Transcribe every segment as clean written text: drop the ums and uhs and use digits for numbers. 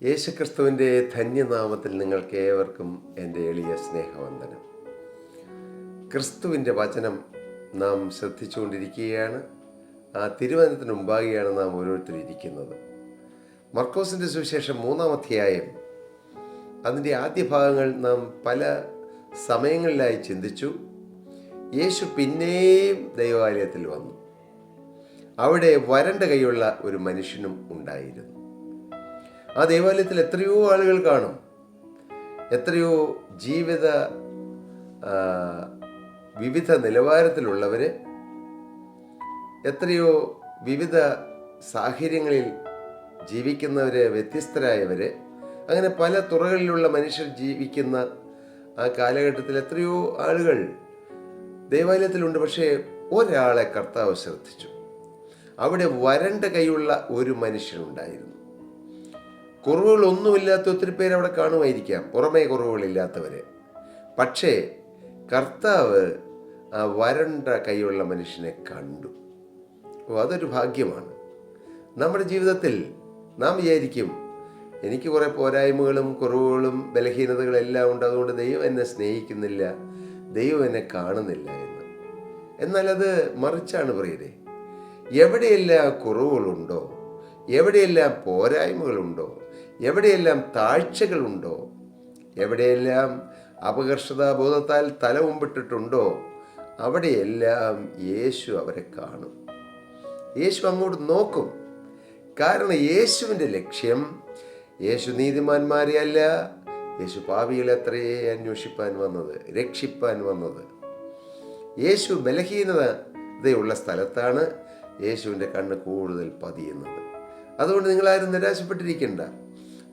യേശുക്രിസ്തുവിൻ്റെ ധന്യനാമത്തിൽ നിങ്ങൾക്ക് ഏവർക്കും എൻ്റെ എളിയ സ്നേഹവന്ദനം. ക്രിസ്തുവിൻ്റെ വചനം നാം ശ്രദ്ധിച്ചുകൊണ്ടിരിക്കുകയാണ്. ആ തിരുവചനത്തിന് മുമ്പാകെയാണ് നാം ഓരോരുത്തരും ഇരിക്കുന്നത്. മർക്കോസിൻ്റെ സുവിശേഷം 3-ാം അധ്യായം അതിൻ്റെ ആദ്യ ഭാഗങ്ങൾ നാം പല സമയങ്ങളിലായി ചിന്തിച്ചു. യേശു പിന്നെയും ദൈവാലയത്തിൽ വന്നു. അവിടെ വരണ്ട കൈയുള്ള ഒരു മനുഷ്യനും ഉണ്ടായിരുന്നു. ആ ദേവാലയത്തിൽ എത്രയോ ആളുകൾ കാണും, എത്രയോ ജീവിത വിവിധ നിലവാരത്തിലുള്ളവർ, എത്രയോ വിവിധ സാഹചര്യങ്ങളിൽ ജീവിക്കുന്നവർ, വ്യത്യസ്തരായവർ, അങ്ങനെ പല തുറകളിലുള്ള മനുഷ്യർ ജീവിക്കുന്ന ആ കാലഘട്ടത്തിൽ എത്രയോ ആളുകൾ ദേവാലയത്തിലുണ്ട്. പക്ഷേ ഒരാളെ കർത്താവ് ശ്രദ്ധിച്ചു. അവിടെ വരണ്ട കൈയുള്ള ഒരു മനുഷ്യനുണ്ടായിരുന്നു. കുറവുകളൊന്നുമില്ലാത്ത ഒത്തിരി പേര് അവിടെ കാണുമായിരിക്കാം, പുറമേ കുറവുകളില്ലാത്തവരെ. പക്ഷേ കർത്താവ് ആ വരണ്ട കൈയുള്ള മനുഷ്യനെ കണ്ടു. അതൊരു ഭാഗ്യമാണ്. നമ്മുടെ ജീവിതത്തിൽ നാം വിചാരിക്കും, എനിക്ക് കുറേ പോരായ്മകളും കുറവുകളും ബലഹീനതകളെല്ലാം ഉണ്ട്, അതുകൊണ്ട് ദൈവം എന്നെ സ്നേഹിക്കുന്നില്ല, ദൈവം എന്നെ കാണുന്നില്ല എന്ന്. എന്നാൽ അത് മറിച്ചാണ് പ്രിയരെ. എവിടെയെല്ലാം കുറവുകളുണ്ടോ, എവിടെയെല്ലാം പോരായ്മകളുണ്ടോ, എവിടെയെല്ലാം താഴ്ചകളുണ്ടോ, എവിടെയെല്ലാം അപകർഷതാബോധത്താൽ തല മുമ്പിട്ടിട്ടുണ്ടോ, അവിടെയെല്ലാം യേശു അവരെ കാണും. യേശു അങ്ങോട്ട് നോക്കും. കാരണം യേശുവിൻ്റെ ലക്ഷ്യം, യേശു നീതിമാന്മാരെ അല്ല, യേശു പാപികളെ അത്രയേ അന്വേഷിപ്പാൻ വന്നത്, രക്ഷിപ്പാൻ വന്നത്. യേശു ബലഹീനതയുള്ള സ്ഥലത്താണ് യേശുവിൻ്റെ കണ്ണ് കൂടുതൽ പതിയുന്നത്. അതുകൊണ്ട് നിങ്ങളാരും നിരാശപ്പെട്ടിരിക്കേണ്ട.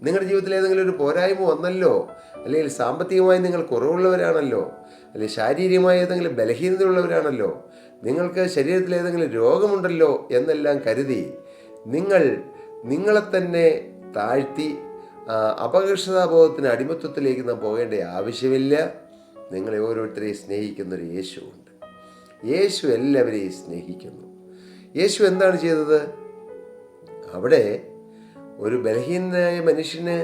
നിങ്ങളുടെ ജീവിതത്തിൽ ഏതെങ്കിലും ഒരു പോരായ്മ വന്നല്ലോ, അല്ലെങ്കിൽ സാമ്പത്തികമായി നിങ്ങൾ കുറവുള്ളവരാണല്ലോ, അല്ലെങ്കിൽ ശാരീരികമായി ഏതെങ്കിലും ബലഹീനതയുള്ളവരാണല്ലോ, നിങ്ങൾക്ക് ശരീരത്തിൽ ഏതെങ്കിലും രോഗമുണ്ടല്ലോ എന്നെല്ലാം കരുതി നിങ്ങളെ തന്നെ താഴ്ത്തി അപകർഷതാബോധത്തിന് അടിമത്വത്തിലേക്ക് നാം പോകേണ്ട ആവശ്യമില്ല. നിങ്ങളെ ഓരോരുത്തരെയും സ്നേഹിക്കുന്നൊരു യേശുവുണ്ട്. യേശു എല്ലാവരെയും സ്നേഹിക്കുന്നു. യേശു എന്താണ് ചെയ്തത്? അവിടെ ഒരു ബലഹീനനായ മനുഷ്യന്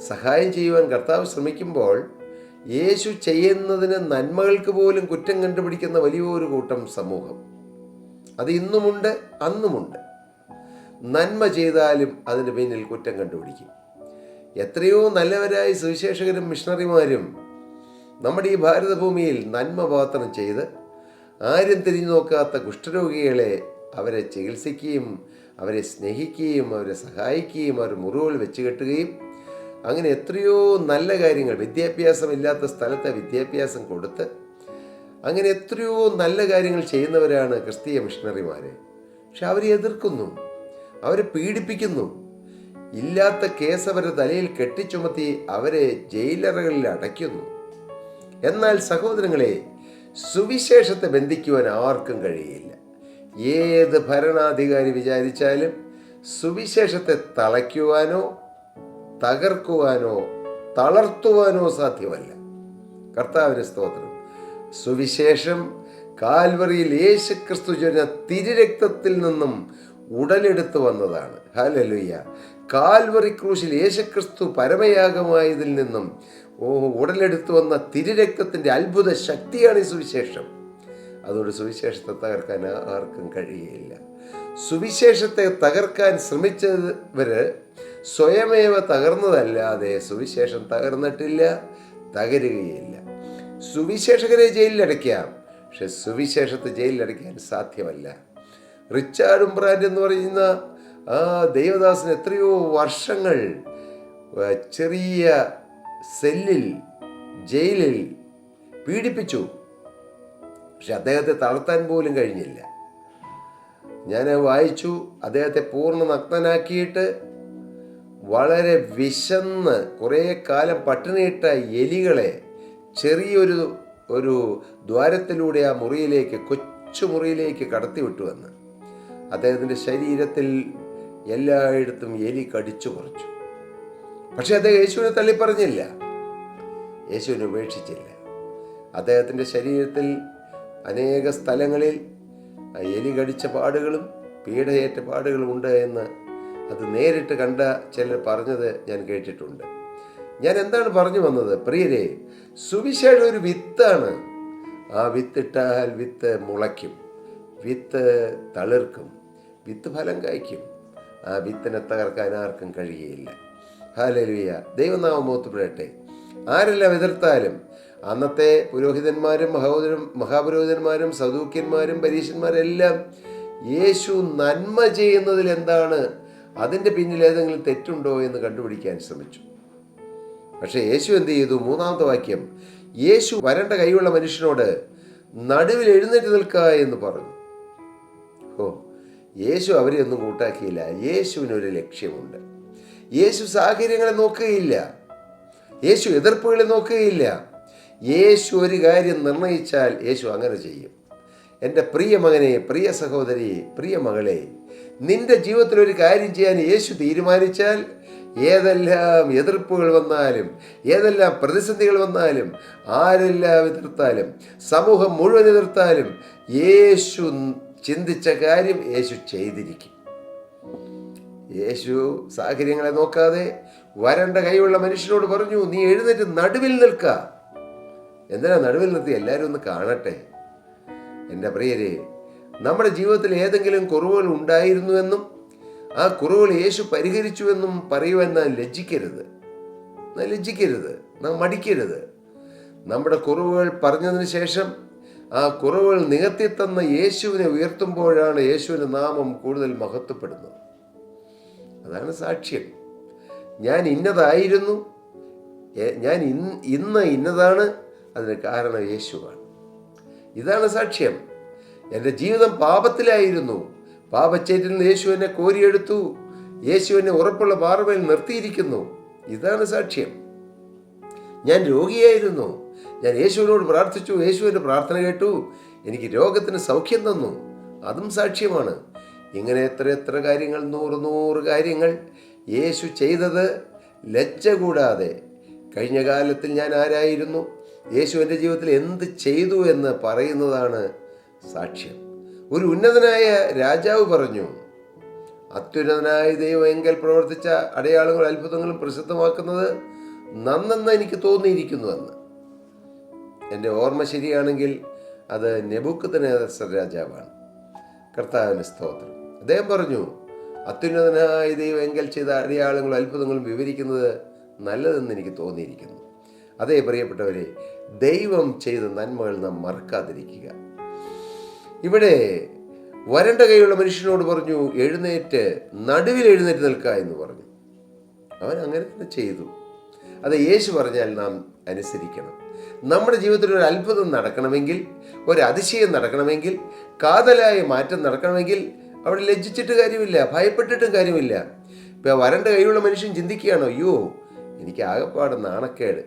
സഹായം ചെയ്യുവാൻ കർത്താവ് ശ്രമിക്കുമ്പോൾ യേശു ചെയ്യുന്നതിന് നന്മകൾക്ക് പോലും കുറ്റം കണ്ടുപിടിക്കുന്ന വലിയൊരു കൂട്ടം സമൂഹം. അത് ഇന്നുമുണ്ട്, അന്നുമുണ്ട്. നന്മ ചെയ്താലും അതിന് പിന്നിൽ കുറ്റം കണ്ടുപിടിക്കും. എത്രയോ നല്ലവരായ സുവിശേഷകരും മിഷണറിമാരും നമ്മുടെ ഈ ഭാരതഭൂമിയിൽ നന്മ പാത്രം ചെയ്ത് ആരും തിരിഞ്ഞു നോക്കാത്ത കുഷ്ഠരോഗികളെ അവരെ ചികിത്സിക്കുകയും അവരെ സ്നേഹിക്കുകയും അവരെ സഹായിക്കുകയും അവർ മുറിവുകൾ വെച്ച് കെട്ടുകയും അങ്ങനെ എത്രയോ നല്ല കാര്യങ്ങൾ, വിദ്യാഭ്യാസമില്ലാത്ത സ്ഥലത്തെ വിദ്യാഭ്യാസം കൊടുത്ത് അങ്ങനെ എത്രയോ നല്ല കാര്യങ്ങൾ ചെയ്യുന്നവരാണ് ക്രിസ്തീയ മിഷണറിമാർ. പക്ഷെ അവരെ എതിർക്കുന്നു, അവരെ പീഡിപ്പിക്കുന്നു, ഇല്ലാത്ത കേസ് അവരുടെ തലയിൽ കെട്ടിച്ചുമത്തി അവരെ ജയിലറകളിൽ അടയ്ക്കുന്നു. എന്നാൽ സഹോദരങ്ങളെ, സുവിശേഷത്തെ ബന്ധിക്കുവാൻ ആർക്കും കഴിയില്ല. ഏത് ഭരണാധികാരി വിചാരിച്ചാലും സുവിശേഷത്തെ തളയ്ക്കുവാനോ തകർക്കുവാനോ തളർത്തുവാനോ സാധ്യമല്ല. കർത്താവിന് സ്തോത്രം. സുവിശേഷം കാൽവറിയിൽ യേശുക്രിസ്തു ചൊരിഞ്ഞ തിരുരക്തത്തിൽ നിന്നും ഉടലെടുത്തു വന്നതാണ്. ഹല്ലേലൂയ. കാൽവറി ക്രൂശിൽ യേശുക്രിസ്തു പരമയാഗമായതിൽ നിന്നും ഉടലെടുത്തു വന്ന തിരുരക്തത്തിൻ്റെ അത്ഭുത ശക്തിയാണ് ഈ സുവിശേഷം. അതുകൊണ്ട് സുവിശേഷത്തെ തകർക്കാൻ ആർക്കും കഴിയുകയില്ല. സുവിശേഷത്തെ തകർക്കാൻ ശ്രമിച്ചവർ സ്വയമേവ തകർന്നതല്ലാതെ സുവിശേഷം തകർന്നിട്ടില്ല, തകരുകയില്ല. സുവിശേഷകരെ ജയിലിലടയ്ക്കാം, പക്ഷെ സുവിശേഷത്തെ ജയിലിലടയ്ക്കാൻ സാധ്യമല്ല. റിച്ചാർഡ് ഉംബ്രാൻഡ് എന്ന് പറയുന്ന ആ ദൈവദാസൻ എത്രയോ വർഷങ്ങൾ ചെറിയ സെല്ലിൽ, ജയിലിൽ പീഡിപ്പിച്ചു. പക്ഷെ അദ്ദേഹത്തെ തളർത്താൻ പോലും കഴിഞ്ഞില്ല. ഞാൻ വായിച്ചു, അദ്ദേഹത്തെ പൂർണ്ണ നഗ്നനാക്കിയിട്ട് വളരെ വിശന്ന് കുറേ കാലം പട്ടിണിയിട്ട എലികളെ ചെറിയൊരു ദ്വാരത്തിലൂടെ ആ മുറിയിലേക്ക്, കൊച്ചു മുറിയിലേക്ക് കടത്തിവിട്ടുവെന്ന്. അദ്ദേഹത്തിൻ്റെ ശരീരത്തിൽ എല്ലായിടത്തും എലി കടിച്ചു പറിച്ചു. പക്ഷെ അദ്ദേഹം യേശുവിനെ തള്ളിപ്പറഞ്ഞില്ല, യേശുവിനെ ഉപേക്ഷിച്ചില്ല. അദ്ദേഹത്തിൻ്റെ ശരീരത്തിൽ അനേക സ്ഥലങ്ങളിൽ എലി കടിച്ച പാടുകളും പീഡയേറ്റ പാടുകളും ഉണ്ട് എന്ന് അത് നേരിട്ട് കണ്ട ചിലർ പറഞ്ഞത് ഞാൻ കേട്ടിട്ടുണ്ട്. ഞാൻ എന്താണ് പറഞ്ഞു വന്നത്? പ്രിയരെ, സുവിശേഷം ഒരു വിത്താണ്. ആ വിത്തിട്ടാൽ വിത്ത് മുളയ്ക്കും, വിത്ത് തളിർക്കും, വിത്ത് ഫലം കായ്ക്കും. ആ വിത്തിനെ തകർക്കാൻ ആർക്കും കഴിയുകയില്ല. ഹല്ലേലൂയ, ദൈവനാമം മഹത്വപ്പെടട്ടെ. ആരെല്ലാം എതിർത്താലും, അന്നത്തെ പുരോഹിതന്മാരും മഹാപുരോഹിതന്മാരും സദൂക്യന്മാരും പരീശന്മാരും എല്ലാം യേശു നന്മ ചെയ്യുന്നതിൽ എന്താണ്, അതിൻ്റെ പിന്നിൽ ഏതെങ്കിലും തെറ്റുണ്ടോ എന്ന് കണ്ടുപിടിക്കാൻ ശ്രമിച്ചു. പക്ഷേ യേശു എന്ത് ചെയ്തു? മൂന്നാമത്തെ വാക്യം, യേശു വരണ്ട കൈയുള്ള മനുഷ്യനോട് നടുവിൽ എഴുന്നേറ്റ് നിൽക്കുക എന്ന് പറഞ്ഞു. യേശു അവരെ ഒന്നും കൂട്ടാക്കിയില്ല. യേശുവിനൊരു ലക്ഷ്യമുണ്ട്. യേശു സാഹചര്യങ്ങളെ നോക്കുകയില്ല, യേശു എതിർപ്പുകളെ നോക്കുകയില്ല. യേശു ഒരു കാര്യം നിർണയിച്ചാൽ യേശു അങ്ങനെ ചെയ്യും. എൻ്റെ പ്രിയ മകനെ, പ്രിയ സഹോദരി, പ്രിയ മകളെ, നിന്റെ ജീവിതത്തിൽ ഒരു കാര്യം ചെയ്യാൻ യേശു തീരുമാനിച്ചാൽ, ഏതെല്ലാം എതിർപ്പുകൾ വന്നാലും, ഏതെല്ലാം പ്രതിസന്ധികൾ വന്നാലും, ആരെല്ലാം എതിർത്താലും, സമൂഹം മുഴുവൻ എതിർത്താലും, യേശു ചിന്തിച്ച കാര്യം യേശു ചെയ്തിരിക്കും. യേശു സാഹചര്യങ്ങളെ നോക്കാതെ വരണ്ട കൈയുള്ള മനുഷ്യനോട് പറഞ്ഞു, നീ എഴുന്നേറ്റ് നടുവിൽ നിൽക്ക. എന്തിനാ നടുവിൽ നിർത്തി? എല്ലാവരും ഒന്ന് കാണട്ടെ. എൻ്റെ പ്രിയരെ, നമ്മുടെ ജീവിതത്തിൽ ഏതെങ്കിലും കുറവുകൾ ഉണ്ടായിരുന്നുവെന്നും ആ കുറവുകൾ യേശു പരിഹരിച്ചുവെന്നും പറയുവാൻ നാം ലജ്ജിക്കരുത്, നാം മടിക്കരുത്. നമ്മുടെ കുറവുകൾ പറഞ്ഞതിന് ശേഷം ആ കുറവുകൾ നികത്തി തന്ന യേശുവിനെ ഉയർത്തുമ്പോഴാണ് യേശുവിൻ്റെ നാമം കൂടുതൽ മഹത്വപ്പെടുന്നത്. അതാണ് സാക്ഷ്യം. ഞാൻ ഇന്നതായിരുന്നു, ഞാൻ ഇന്ന് ഇന്നതാണ്, അതിന് കാരണം യേശുവാണ്. ഇതാണ് സാക്ഷ്യം. എൻ്റെ ജീവിതം പാപത്തിലായിരുന്നു, പാപച്ചേറ്റിൽ നിന്ന് യേശു എന്നെ കോരിയെടുത്തു, യേശു എന്നെ ഉറപ്പുള്ള പാറമേൽ നിർത്തിയിരിക്കുന്നു. ഇതാണ് സാക്ഷ്യം. ഞാൻ രോഗിയായിരുന്നു, ഞാൻ യേശുവിനോട് പ്രാർത്ഥിച്ചു, യേശുവിൻ്റെ പ്രാർത്ഥന കേട്ടു, എനിക്ക് രോഗത്തിന് സൗഖ്യം തന്നു. അതും സാക്ഷ്യമാണ്. ഇങ്ങനെ എത്ര കാര്യങ്ങൾ, 100 കാര്യങ്ങൾ യേശു ചെയ്തത് ലജ്ജ കൂടാതെ. കഴിഞ്ഞ കാലത്തിൽ ഞാൻ ആരായിരുന്നു, യേശു എൻ്റെ ജീവിതത്തിൽ എന്ത് ചെയ്തു എന്ന് പറയുന്നതാണ് സാക്ഷ്യം. ഒരു ഉന്നതനായ രാജാവ് പറഞ്ഞു, അത്യുന്നതനായ ദൈവം എങ്കിൽ പ്രവർത്തിച്ച അടയാളങ്ങളും അത്ഭുതങ്ങളും പ്രസിദ്ധമാക്കുന്നത് നന്നെന്ന് എനിക്ക് തോന്നിയിരിക്കുന്നുവെന്ന്. എൻ്റെ ഓർമ്മ ശരിയാണെങ്കിൽ അത് നെബൂഖദ്നേസർ രാജാവാണ്. കർത്താവിന് സ്തോത്രം. അദ്ദേഹം പറഞ്ഞു, അത്യുന്നതനായ ദൈവം എങ്കിൽ ചെയ്ത അടയാളങ്ങളും അത്ഭുതങ്ങളും വിവരിക്കുന്നത് നല്ലതെന്ന് എനിക്ക് തോന്നിയിരിക്കുന്നു. അതേ പ്രിയപ്പെട്ടവരെ, ദൈവം ചെയ്ത നന്മകൾ നാം മറക്കാതിരിക്കുക. ഇവിടെ വരണ്ട കൈയുള്ള മനുഷ്യനോട് പറഞ്ഞു, നടുവിൽ എഴുന്നേറ്റ് നിൽക്കുക എന്ന് പറഞ്ഞു. അവൻ അങ്ങനെ തന്നെ ചെയ്തു. അത് യേശു പറഞ്ഞാൽ നാം അനുസരിക്കണം. നമ്മുടെ ജീവിതത്തിൽ ഒരു അത്ഭുതം നടക്കണമെങ്കിൽ, ഒരു അതിശയം നടക്കണമെങ്കിൽ, കാതലായ മാറ്റം നടക്കണമെങ്കിൽ അവിടെ ലജ്ജിച്ചിട്ട് കാര്യമില്ല, ഭയപ്പെട്ടിട്ടും കാര്യമില്ല. ഇപ്പം വരണ്ട കൈയുള്ള മനുഷ്യൻ ചിന്തിക്കുകയാണോ, അയ്യോ എനിക്ക് ആകെപ്പാട് നാണക്കേട്,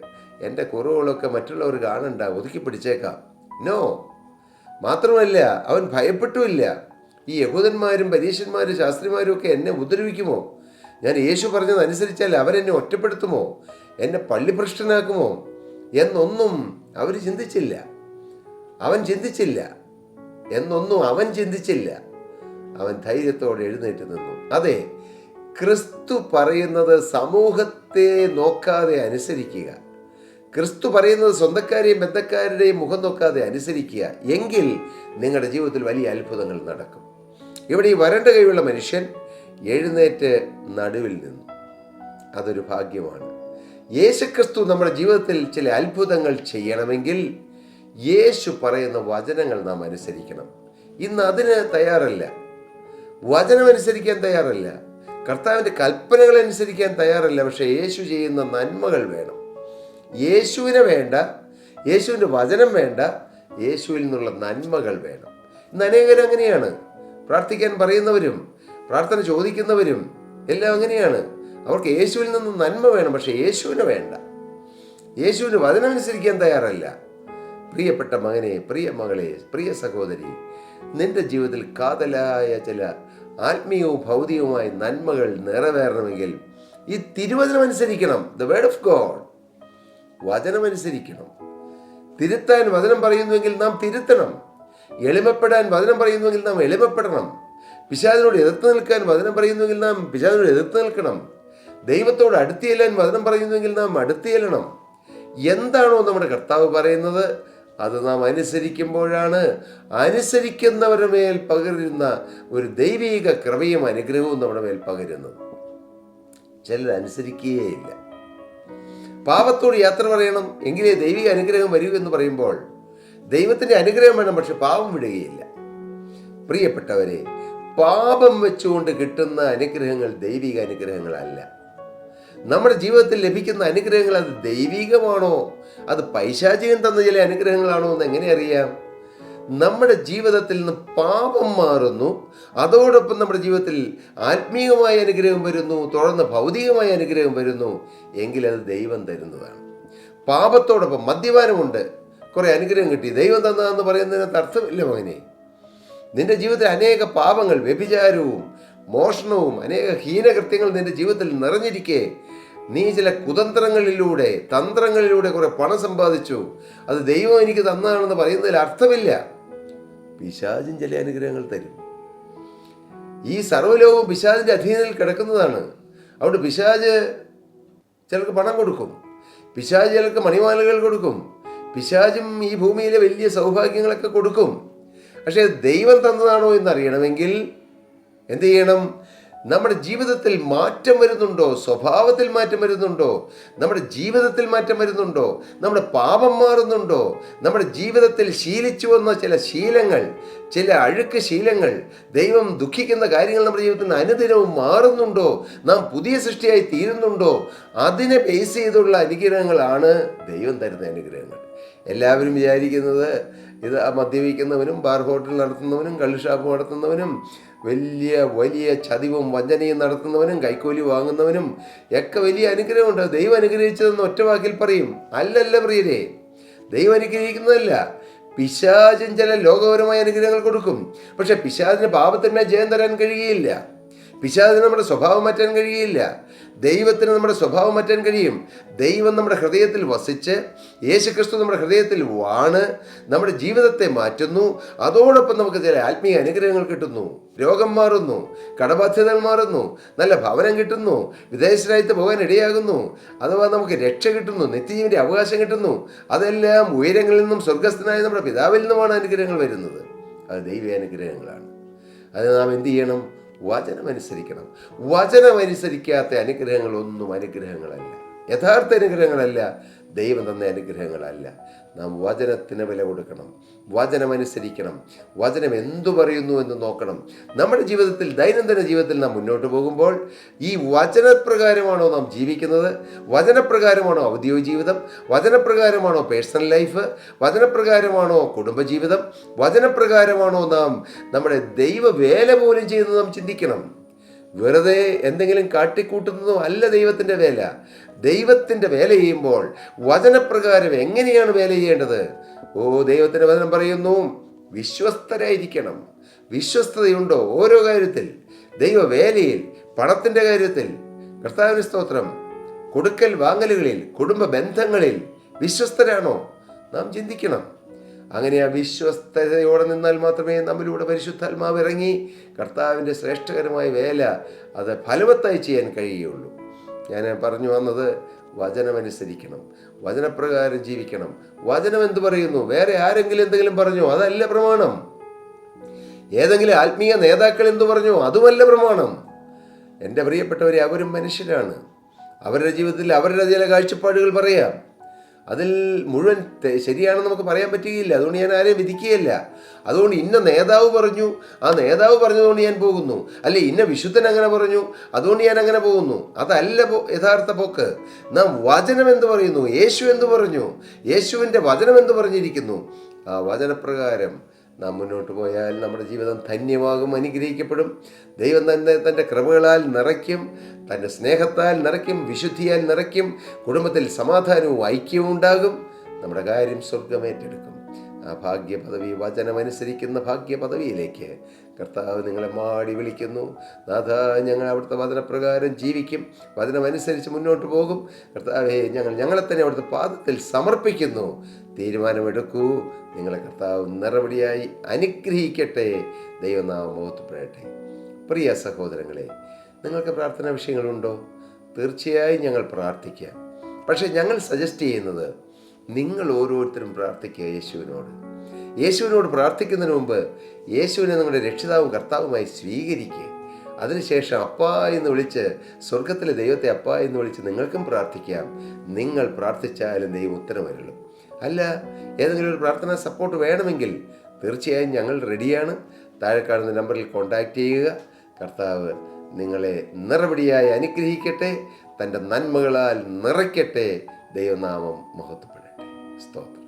എൻ്റെ കുറവുകളൊക്കെ മറ്റുള്ളവർ കാണണ്ട, ഒതുക്കി പിടിച്ചേക്കാം. നോ. മാത്രമല്ല, അവൻ ഭയപ്പെട്ടുമില്ല. ഈ യഹൂദന്മാരും പരീശന്മാരും ശാസ്ത്രിമാരും ഒക്കെ എന്നെ ഉപദ്രവിക്കുമോ, ഞാൻ യേശു പറഞ്ഞത് അനുസരിച്ചാൽ അവരെന്നെ ഒറ്റപ്പെടുത്തുമോ, എന്നെ പള്ളിഭ്രഷ്ടനാക്കുമോ എന്നൊന്നും അവർ ചിന്തിച്ചില്ല. അവൻ ചിന്തിച്ചില്ല. അവൻ ധൈര്യത്തോടെ എഴുന്നേറ്റ് നിന്നു. അതെ, ക്രിസ്തു പറയുന്നത് സമൂഹത്തെ നോക്കാതെ അനുസരിക്കുക. ക്രിസ്തു പറയുന്നത് സ്വന്തക്കാരെയും ബന്ധക്കാരുടെയും മുഖം നോക്കാതെ അനുസരിക്കുക. എങ്കിൽ നിങ്ങളുടെ ജീവിതത്തിൽ വലിയ അത്ഭുതങ്ങൾ നടക്കും. ഇവിടെ ഈ വരണ്ട കൈയുള്ള മനുഷ്യൻ എഴുന്നേറ്റ് നടുവിൽ നിന്നു. അതൊരു ഭാഗ്യമാണ്. യേശുക്രിസ്തു നമ്മുടെ ജീവിതത്തിൽ ചില അത്ഭുതങ്ങൾ ചെയ്യണമെങ്കിൽ യേശു പറയുന്ന വചനങ്ങൾ നാം അനുസരിക്കണം. ഇന്ന് അതിന് തയ്യാറല്ല, വചനമനുസരിക്കാൻ തയ്യാറല്ല, കർത്താവിൻ്റെ കൽപ്പനകൾ അനുസരിക്കാൻ തയ്യാറല്ല. പക്ഷേ യേശു ചെയ്യുന്ന നന്മകൾ വേണം. യേശുവിനെ വേണ്ട, യേശുവിൻ്റെ വചനം വേണ്ട, യേശുവിൽ നിന്നുള്ള നന്മകൾ വേണം. ഇന്ന് അനേകരും അങ്ങനെയാണ്. പ്രാർത്ഥിക്കാൻ പറയുന്നവരും പ്രാർത്ഥന ചോദിക്കുന്നവരും എല്ലാം അങ്ങനെയാണ്. അവർക്ക് യേശുവിൽ നിന്ന് നന്മ വേണം, പക്ഷേ യേശുവിനെ വേണ്ട, യേശുവിൻ്റെ വചനം അനുസരിക്കാൻ തയ്യാറല്ല. പ്രിയപ്പെട്ട മകനെ, പ്രിയ മകളെ, പ്രിയ സഹോദരി, നിന്റെ ജീവിതത്തിൽ കാതലായ ചില ആത്മീയവും ഭൗതികവുമായ നന്മകൾ നിറവേറണമെങ്കിൽ ഈ തിരുവചനം അനുസരിക്കണം. The word of God. വചനമനുസരിക്കണം. തിരുത്താൻ വചനം പറയുന്നുവെങ്കിൽ നാം തിരുത്തണം. എളിമപ്പെടാൻ വചനം പറയുന്നുവെങ്കിൽ നാം എളിമപ്പെടണം. പിശാചിനോട് എതിർത്ത് നിൽക്കാൻ വചനം പറയുന്നുവെങ്കിൽ നാം പിശാചിനോട് എതിർത്ത് നിൽക്കണം. ദൈവത്തോട് അടുത്ത് ചെല്ലാൻ വചനം പറയുന്നുവെങ്കിൽ നാം അടുത്ത് ചെല്ലണം. എന്താണോ നമ്മുടെ കർത്താവ് പറയുന്നത് അത് നാം അനുസരിക്കുമ്പോഴാണ് അനുസരിക്കുന്നവരുടെ മേൽ പകരുന്ന ഒരു ദൈവിക കൃപയും അനുഗ്രഹവും നമ്മുടെ മേൽ പകരുന്നത്. ചിലർ അനുസരിക്കുകയില്ല. പാപത്തോട് യാത്ര പറയണം എങ്കിലേ ദൈവിക അനുഗ്രഹം വരൂ എന്ന് പറയുമ്പോൾ ദൈവത്തിൻ്റെ അനുഗ്രഹം വേണം, പക്ഷെ പാപം വിടുകയില്ല. പ്രിയപ്പെട്ടവരെ, പാപം വെച്ചുകൊണ്ട് കിട്ടുന്ന അനുഗ്രഹങ്ങൾ ദൈവിക അനുഗ്രഹങ്ങളല്ല. നമ്മുടെ ജീവിതത്തിൽ ലഭിക്കുന്ന അനുഗ്രഹങ്ങൾ അത് ദൈവികമാണോ അത് പൈശാചികൻ തന്ന ചില അനുഗ്രഹങ്ങളാണോ എന്ന് എങ്ങനെ അറിയാം? നമ്മുടെ ജീവിതത്തിൽ നിന്ന് പാപം മാറുന്നു, അതോടൊപ്പം നമ്മുടെ ജീവിതത്തിൽ ആത്മീയമായ അനുഗ്രഹം വരുന്നു, തുടർന്ന് ഭൗതികമായ അനുഗ്രഹം വരുന്നു എങ്കിൽ അത് ദൈവം തരുന്നതാണ്. പാപത്തോടൊപ്പം മദ്യപാനമുണ്ട്, കുറേ അനുഗ്രഹം കിട്ടി, ദൈവം തന്നതെന്ന് പറയുന്നതിനകത്ത് അർത്ഥമില്ല മകനെ. നിന്റെ ജീവിതത്തിൽ അനേക പാപങ്ങൾ, വ്യഭിചാരവും മോഷണവും അനേക ഹീനകൃത്യങ്ങൾ നിന്റെ ജീവിതത്തിൽ നിറഞ്ഞിരിക്കെ നീ ചില കുതന്ത്രങ്ങളിലൂടെ തന്ത്രങ്ങളിലൂടെ കുറെ പണം സമ്പാദിച്ചു, അത് ദൈവം എനിക്ക് തന്നതാണെന്ന് പറയുന്നതിൽ അർത്ഥമില്ല. പിശാചിൻ ചില അനുഗ്രഹങ്ങൾ തരും. ഈ സർവ്വലോകവും പിശാചിൻ്റെ അധീനതയിൽ കിടക്കുന്നതാണ്. അതുകൊണ്ട് പിശാച് ചിലർക്ക് പണം കൊടുക്കും, പിശാച് ചിലർക്ക് മണിമാലകൾ കൊടുക്കും, പിശാചും ഈ ഭൂമിയിലെ വലിയ സൗഭാഗ്യങ്ങളൊക്കെ കൊടുക്കും. പക്ഷേ ദൈവം തന്നതാണോ എന്നറിയണമെങ്കിൽ എന്ത് ചെയ്യണം? നമ്മുടെ ജീവിതത്തിൽ മാറ്റം വരുന്നുണ്ടോ? സ്വഭാവത്തിൽ മാറ്റം വരുന്നുണ്ടോ? നമ്മുടെ ജീവിതത്തിൽ മാറ്റം വരുന്നുണ്ടോ? നമ്മുടെ പാപം മാറുന്നുണ്ടോ? നമ്മുടെ ജീവിതത്തിൽ ശീലിച്ചു വന്ന ചില ശീലങ്ങൾ, ചില അഴുക്ക് ശീലങ്ങൾ, ദൈവം ദുഃഖിക്കുന്ന കാര്യങ്ങൾ നമ്മുടെ ജീവിതത്തിൽ അനുദിനവും മാറുന്നുണ്ടോ? നാം പുതിയ സൃഷ്ടിയായി തീരുന്നുണ്ടോ? അതിനെ ബേസ് ചെയ്തുള്ള അനുഗ്രഹങ്ങളാണ് ദൈവം തരുന്ന അനുഗ്രഹങ്ങൾ. എല്ലാവരും വിചാരിക്കുന്നത് ഇത് മദ്യപിക്കുന്നവനും ബാർ ഹോട്ടൽ നടത്തുന്നവനും കള്ളുഷാപ്പ് നടത്തുന്നവനും വലിയ വലിയ ചതിവും വഞ്ചനയും നടത്തുന്നവനും കൈക്കൂലി വാങ്ങുന്നവനും ഒക്കെ വലിയ അനുഗ്രഹമുണ്ട്, ദൈവം അനുഗ്രഹിച്ചതെന്ന് ഒറ്റ വാക്കിൽ പറയും. അല്ലല്ല പ്രിയരെ, ദൈവം അനുഗ്രഹിക്കുന്നതല്ല. പിശാചിൻ ചില ലോകപരമായ അനുഗ്രഹങ്ങൾ കൊടുക്കും, പക്ഷെ പിശാചിന് പാപത്തിന്മേൽ ജയം തരാൻ കഴിയുകയില്ല. പിശാചിന് നമ്മുടെ സ്വഭാവം മാറ്റാൻ കഴിയുകയില്ല. ദൈവത്തിന് നമ്മുടെ സ്വഭാവം മാറ്റാൻ കഴിയും. ദൈവം നമ്മുടെ ഹൃദയത്തിൽ വസിച്ച് യേശുക്രിസ്തു നമ്മുടെ ഹൃദയത്തിൽ വാണ് നമ്മുടെ ജീവിതത്തെ മാറ്റുന്നു. അതോടൊപ്പം നമുക്ക് ചില ആത്മീയ അനുഗ്രഹങ്ങൾ കിട്ടുന്നു, രോഗം മാറുന്നു, കടബാധ്യതകൾ മാറുന്നു, നല്ല ഭവനം കിട്ടുന്നു, വിദേശരാജ്യത്ത് പോകാൻ ഇടയാകുന്നു, അഥവാ നമുക്ക് രക്ഷ കിട്ടുന്നു, നിത്യജീവന്റെ അവകാശം കിട്ടുന്നു. അതെല്ലാം ഉയരങ്ങളിൽ നിന്നും സ്വർഗസ്ഥനായ നമ്മുടെ പിതാവിൽ നിന്നുമാണ് അനുഗ്രഹങ്ങൾ വരുന്നത്. അത് ദൈവീയ അനുഗ്രഹങ്ങളാണ്. അത് നാം എന്ത് ചെയ്യണം? വചനമനുസരിക്കണം. വചനമനുസരിക്കാത്ത അനുഗ്രഹങ്ങളൊന്നും അനുഗ്രഹങ്ങളല്ല, യഥാർത്ഥ അനുഗ്രഹങ്ങളല്ല, ദൈവം തന്ന അനുഗ്രഹങ്ങളല്ല. നാം വചനത്തിന് വില കൊടുക്കണം, വചനമനുസരിക്കണം, വചനം എന്തു പറയുന്നു എന്ന് നോക്കണം. നമ്മുടെ ജീവിതത്തിൽ, ദൈനംദിന ജീവിതത്തിൽ നാം മുന്നോട്ട് പോകുമ്പോൾ ഈ വചനപ്രകാരമാണോ നാം ജീവിക്കുന്നത്? വചനപ്രകാരമാണോ ഔദ്യോഗിക ജീവിതം? വചനപ്രകാരമാണോ പേഴ്സണൽ ലൈഫ്? വചനപ്രകാരമാണോ കുടുംബജീവിതം? വചനപ്രകാരമാണോ നാം നമ്മുടെ ദൈവവേല പോലും ചെയ്യുന്നത് നാം ചിന്തിക്കണം. വെറുതെ എന്തെങ്കിലും കാട്ടിക്കൂട്ടുന്നതോ അല്ല ദൈവത്തിൻ്റെ വേല. ദൈവത്തിൻ്റെ വേല ചെയ്യുമ്പോൾ വചനപ്രകാരം എങ്ങനെയാണ് വേല ചെയ്യേണ്ടത്? ദൈവത്തിൻ്റെ വചനം പറയുന്നു, വിശ്വസ്തരായിരിക്കണം. വിശ്വസ്തതയുണ്ടോ ഓരോ കാര്യത്തിൽ? ദൈവവേലയിൽ, പണത്തിൻ്റെ കാര്യത്തിൽ, കർത്താവിന് സ്തോത്രം, കൊടുക്കൽ വാങ്ങലുകളിൽ, കുടുംബ ബന്ധങ്ങളിൽ വിശ്വസ്തരാണോ? നാം ചിന്തിക്കണം. അങ്ങനെ ആ വിശ്വസ്തയോടെ നിന്നാൽ മാത്രമേ നമ്മിലൂടെ പരിശുദ്ധാത്മാവ് ഇറങ്ങി കർത്താവിൻ്റെ ശ്രേഷ്ഠകരമായ വേല അത് ഫലവത്തായി ചെയ്യാൻ കഴിയുള്ളൂ. ഞാൻ പറഞ്ഞു വന്നത്, വചനമനുസരിക്കണം, വചനപ്രകാരം ജീവിക്കണം. വചനം എന്ത് പറയുന്നു? വേറെ ആരെങ്കിലും എന്തെങ്കിലും പറഞ്ഞോ? അതല്ല പ്രമാണം. ഏതെങ്കിലും ആത്മീയ നേതാക്കൾ എന്തു പറഞ്ഞോ? അതുമല്ല പ്രമാണം. എൻ്റെ പ്രിയപ്പെട്ടവരെ, അവരും മനുഷ്യരാണ്. അവരുടെ ജീവിതത്തിൽ അവരുടെ ചില കാഴ്ചപ്പാടുകൾ പറയാം. അതിൽ മുഴുവൻ ശരിയാണെന്ന് നമുക്ക് പറയാൻ പറ്റുകയില്ല. അതുകൊണ്ട് ഞാൻ ആരെയും വിധിക്കുകയില്ല. അതുകൊണ്ട് ഇന്ന നേതാവ് പറഞ്ഞു, ആ നേതാവ് പറഞ്ഞതുകൊണ്ട് ഞാൻ പോകുന്നു, അല്ലെ ഇന്ന വിശുദ്ധൻ അങ്ങനെ പറഞ്ഞു അതുകൊണ്ട് ഞാൻ അങ്ങനെ പോകുന്നു. അതല്ല യഥാർത്ഥ പോക്ക്. നാം വചനം എന്ത് പറയുന്നു? യേശു എന്ത് പറഞ്ഞു? യേശുവിൻ്റെ വചനം എന്ത് പറഞ്ഞിരിക്കുന്നു? ആ വചനപ്രകാരം നാം മുന്നോട്ട് പോയാൽ നമ്മുടെ ജീവിതം ധന്യമാകും, അനുഗ്രഹിക്കപ്പെടും. ദൈവം തന്നെ തൻ്റെ കൃപകളാൽ നിറയ്ക്കും, തൻ്റെ സ്നേഹത്താൽ നിറയ്ക്കും, വിശുദ്ധിയാൽ നിറയ്ക്കും. കുടുംബത്തിൽ സമാധാനവും ഐക്യവും ഉണ്ടാകും. നമ്മുടെ കാര്യം സ്വർഗമേറ്റെടുക്കും. ആ ഭാഗ്യപദവി, വചനമനുസരിക്കുന്ന ഭാഗ്യപദവിയിലേക്ക് കർത്താവ് നിങ്ങളെ മാടി വിളിക്കുന്നു. നാഥ, ഞങ്ങൾ അവിടുത്തെ വചനപ്രകാരം ജീവിക്കും, വചനമനുസരിച്ച് മുന്നോട്ട് പോകും. കർത്താവേ, ഞങ്ങളെ തന്നെ അവിടുത്തെ പാദത്തിൽ സമർപ്പിക്കുന്നു. തീരുമാനമെടുക്കൂ. നിങ്ങളെ കർത്താവ് നിറപടിയായി അനുഗ്രഹിക്കട്ടെ. ദൈവനാമം മഹത്വപ്പെടട്ടെ. പ്രിയ സഹോദരങ്ങളെ, നിങ്ങൾക്ക് പ്രാർത്ഥനാ വിഷയങ്ങളുണ്ടോ? തീർച്ചയായും ഞങ്ങൾ പ്രാർത്ഥിക്കാം. പക്ഷേ ഞങ്ങൾ സജസ്റ്റ് ചെയ്യുന്നത് നിങ്ങൾ ഓരോരുത്തരും പ്രാർത്ഥിക്കുക യേശുവിനോട്. യേശുവിനോട് പ്രാർത്ഥിക്കുന്നതിന് മുമ്പ് യേശുവിനെ നിങ്ങളുടെ രക്ഷിതാവും കർത്താവുമായി സ്വീകരിക്കുക. അതിനുശേഷം അപ്പാ എന്ന് വിളിച്ച്, സ്വർഗത്തിലെ ദൈവത്തെ അപ്പാ എന്ന് വിളിച്ച് നിങ്ങൾക്കും പ്രാർത്ഥിക്കാം. നിങ്ങൾ പ്രാർത്ഥിച്ചാലും ദൈവം ഉത്തരമരുളും. അല്ല, ഏതെങ്കിലും ഒരു പ്രാർത്ഥനാ സപ്പോർട്ട് വേണമെങ്കിൽ തീർച്ചയായും ഞങ്ങൾ റെഡിയാണ്. താഴെ കാണുന്ന നമ്പറിൽ കോൺടാക്റ്റ് ചെയ്യുക. കർത്താവ് നിങ്ങളെ നിറപടിയായി അനുഗ്രഹിക്കട്ടെ, തൻ്റെ നന്മകളാൽ നിറയ്ക്കട്ടെ. ദൈവനാമം മഹത്വപ്പെടട്ടെ. സ്തോത്രം.